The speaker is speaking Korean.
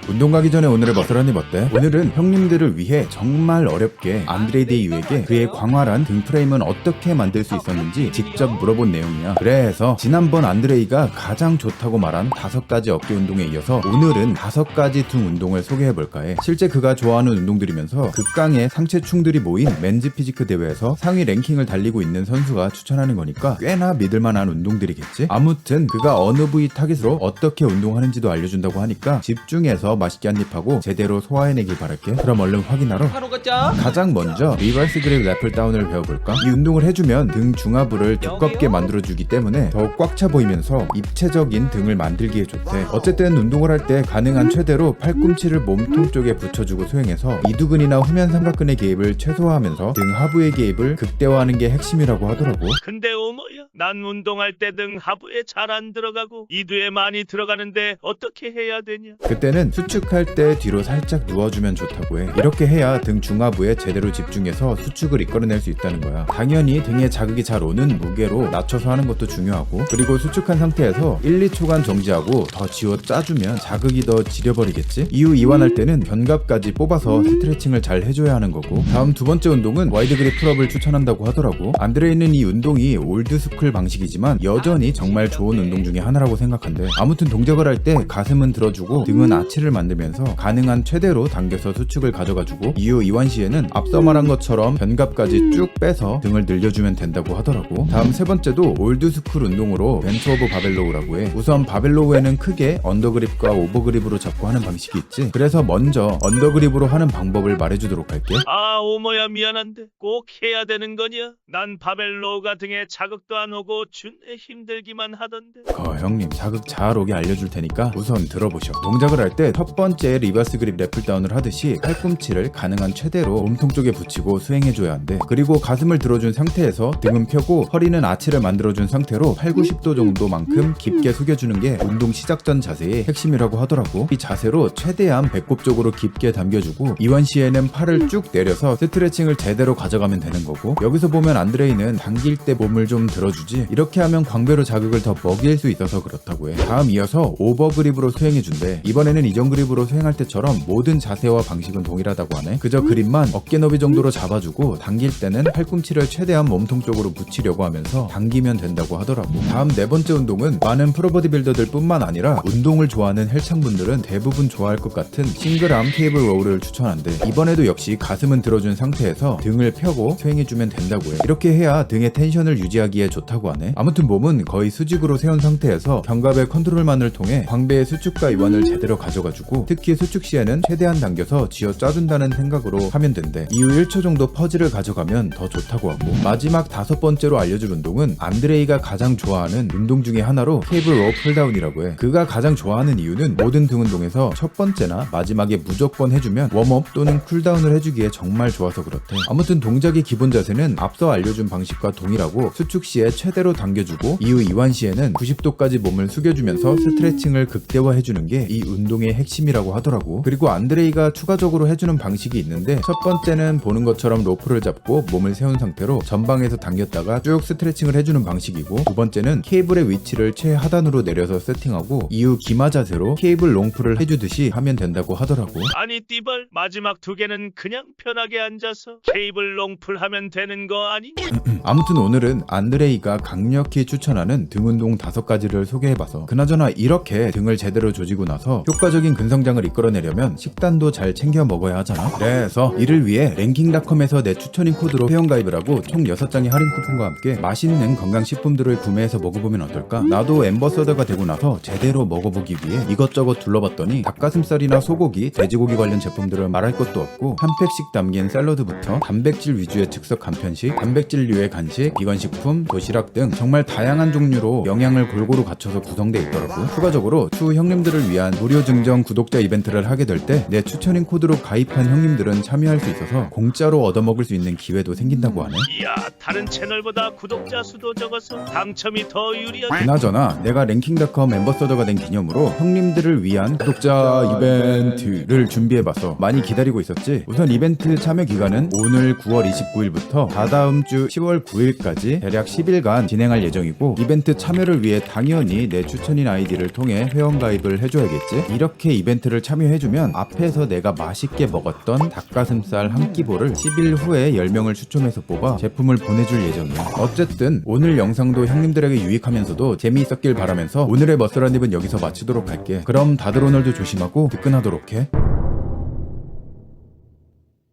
운동 가기 전에 오늘의 머슬한입 어때? 오늘은 형님들을 위해 정말 어렵게 안드레이 유에게 그의 광활한 등 프레임은 어떻게 만들 수 있었는지 직접 물어본 내용이야. 그래서 지난번 안드레이가 가장 좋다고 말한 5가지 어깨 운동에 이어서 오늘은 5가지 등 운동을 소개해볼까 해. 실제 그가 좋아하는 운동들이면서 극강의 상체충들이 모인 맨즈 피지크 대회에서 상위 랭킹을 달리고 있는 선수가 추천하는 거니까 꽤나 믿을만한 운동들이겠지? 아무튼 그가 어느 부위 타깃으로 어떻게 운동하는지도 알려준다고 하니까 집중해서 맛있게 한입하고 제대로 소화해내길 바랄게. 그럼 얼른 확인하러 가장 먼저 리버스 그립 래플 다운을 배워볼까? 이 운동을 해주면 등 중하부를 두껍게 만들어주기 때문에 더욱 꽉 차 보이면서 입체적인 등을 만들기에 좋대. 어쨌든 운동을 할 때 가능한 최대로 팔꿈치를 몸통 쪽에 붙여주고 수행해서 이두근이나 후면 삼각근의 개입을 최소화하면서 등 하부의 개입을 극대화하는 게 핵심이라고 하더라고. 근데 오모야, 난 운동할 때 등 하부에 잘 안 들어가고 이두에 많이 들어가는데 어떻게 해야 되냐? 그때는 수축할 때 뒤로 살짝 누워주면 좋다고 해. 이렇게 해야 등 중하부에 제대로 집중해서 수축을 이끌어낼 수 있다는 거야. 당연히 등에 자극이 잘 오는 무게로 낮춰서 하는 것도 중요하고, 그리고 수축한 상태에서 1, 2초간 정지하고 더 쥐어 짜주면 자극이 더 지려버리겠지? 이후 이완할 때는 견갑까지 뽑아서 스트레칭을 잘 해줘야 하는 거고. 다음 두 번째 운동은 와이드 그립 풀업을 추천한다고 하더라고. 안드레이는 이 운동이 올드스쿨 방식이지만 여전히 정말 좋은 운동 중에 하나라고 생각한대. 아무튼 동작을 할 때 가슴은 들어주고 등은 아치를 만들면서 가능한 최대로 당겨서 수축을 가져가주고, 이후 이완 시에는 앞서 말한 것처럼 견갑까지 쭉 빼서 등을 늘려주면 된다고 하더라고. 다음 세 번째도 올드스쿨 운동으로 벤처 오브 바벨로우라고 해. 우선 바벨로우에는 크게 언더그립과 오버그립으로 잡고 하는 방식이 있지. 그래서 먼저 언더그립으로 하는 방법을 말해주도록 할게. 아, 오모야, 미안한데 꼭 해야 되는 거냐? 난 바벨로우가 등에 자극도 안 오고 준내 힘들기만 하던데. 형님 자극 잘 오게 알려줄 테니까 우선 들어보셔. 동작을 할 때 첫 번째 리버스 그립 래플 다운을 하듯이 팔꿈치를 가능한 최대로 몸통 쪽에 붙이고 수행해줘야 한대. 그리고 가슴을 들어준 상태에서 등은 펴고 허리는 아치를 만들어준 상태로 8, 90도 정도만큼 깊게 숙여주는 게 운동 시작 전 자세의 핵심이라고 하더라고. 이 자세로 최대한 배꼽 쪽으로 깊게 당겨주고, 이완 시에는 팔을 쭉 내려서 스트레칭을 제대로 가져가면 되는 거고, 여기서 보면 안드레이는 당길 때 몸을 좀 들어주지, 이렇게 하면 광배로 자극을 더 먹일 수 있어서 그렇다고 해. 다음 이어서 오버그립으로 수행해준대. 이번에는 이전 그립으로 수행할 때처럼 모든 자세와 방식은 동일하다고 하네. 그저 그립만 어깨 너비 정도로 잡아주고 당길 때는 팔꿈치를 최대한 몸통 쪽으로 붙이려고 하면서 당기면 된다고 하더라고. 다음 네 번째 운동은 많은 프로보디빌더들 뿐만 아니라 운동을 좋아하는 헬창분들은 대부분 좋아할 것 같은 싱글암 케이블 로우를 추천한대. 이번에도 역시 가슴은 들어준 상태에서 등을 펴고 수행해주면 된다고 해. 이렇게 해야 등의 텐션을 유지하기에 좋다고 하네. 아무튼 몸은 거의 수직으로 세운 상태에서 견갑의 컨트롤만을 통해 광배의 수축과 이완을 제대로 가져가주고, 특히 수축 시에는 최대한 당겨서 쥐어 짜준다는 생각으로 하면 된대. 이후 1초 정도 퍼즈를 가져가면 더 좋다고 하고, 마지막 5번째로 알려줄 운동은 안드레이가 가장 좋아하는 운동 중에 하나로 케이블 로우 풀다운이라고 해. 그가 가장 좋아하는 이유는 모든 등 운동에서 첫 번째나 마지막에 무조건 해주면 웜업 또는 쿨다운을 해주기에 정말 좋아서 그렇대. 아무튼 동작의 기본 자세는 앞서 알려준 방식과 동일하고, 수축 시에 최대로 당겨주고 이후 이완 시에는 90도까지 몸을 숙여주면서 스트레칭을 극대화해주는 게 이 운동의 핵심이라고 하더라고. 그리고 안드레이가 추가적으로 해주는 방식이 있는데, 첫 번째는 보는 것처럼 로프를 잡고 몸을 세운 상태로 전방에서 당겼다가 쭉 스트레칭을 해주는 방식이고, 두 번째는 케이블의 위치를 최하단으로 내려서 세팅하고 이후 기마 자세로 케이블 롱풀을 해주듯이 하면 된다고 하더라고. 아니 띠벌, 마지막 두 개는 그냥 편하게 앉아서 케이블 롱풀 하면 되는 거 아니? 아무튼 오늘은 안드레이가 강력히 추천하는 등 운동 5가지를 소개해봐서, 그나저나 이렇게 등을 제대로 조지고 나서 효과적인 근성장을 이끌어내려면 식단도 잘 챙겨 먹어야 하잖아. 그래서 이를 위해 랭킹닷컴에서 내 추천인 코드로 회원가입을 하고 총 6장의 할인 쿠폰과 함께 맛있는 건강식품들을 구매해서 먹어보면 어떨까? 나도 엠버서더가 되고 나서 제대로 먹어보기 위해 이것저것 둘러봤더니 닭가슴살이나 소고기, 돼지고기 관련 제품들은 말할 것도 없고, 한 팩씩 담긴 샐러드부터 단백질 위주의 즉석 간편식, 단백질류의 간식, 비건식품, 도시락 등 정말 다양한 종류로 영양을 골고루 갖춰서 구성되어 있더라고. 추가적으로 추후 형님들을 위한 무료 증정 구독자 이벤트를 하게 될 때 내 추천인 코드로 가입한 형님들은 참여할 수 있어서 공짜로 얻어먹을 수 있는 기회도 생긴다고 하네. 이야, 다른 채널보다 구독자 수도 적어서 당첨이 더 유리하네. 그나저나 내가 랭킹닷컴 멤버서더가 된 기념으로 형님들을 위한 구독자 이벤트를 준비해봐서 많이 기다리고 있었지. 우선 이벤트 참여 기간은 오늘 9월 29일부터 다다음 주 10월 9일까지 대략 10일간 3일간 진행할 예정이고 이벤트 참여를 위해 당연히 내 추천인 아이디를 통해 회원가입을 해줘야겠지? 이렇게 이벤트를 참여해주면 앞에서 내가 맛있게 먹었던 닭가슴살 한 끼볼을 10일 후에 10명을 추첨해서 뽑아 제품을 보내줄 예정이야. 어쨌든 오늘 영상도 형님들에게 유익하면서도 재미있었길 바라면서 오늘의 머슬한입은 여기서 마치도록 할게. 그럼 다들 오늘도 조심하고 뜨끈하도록 해.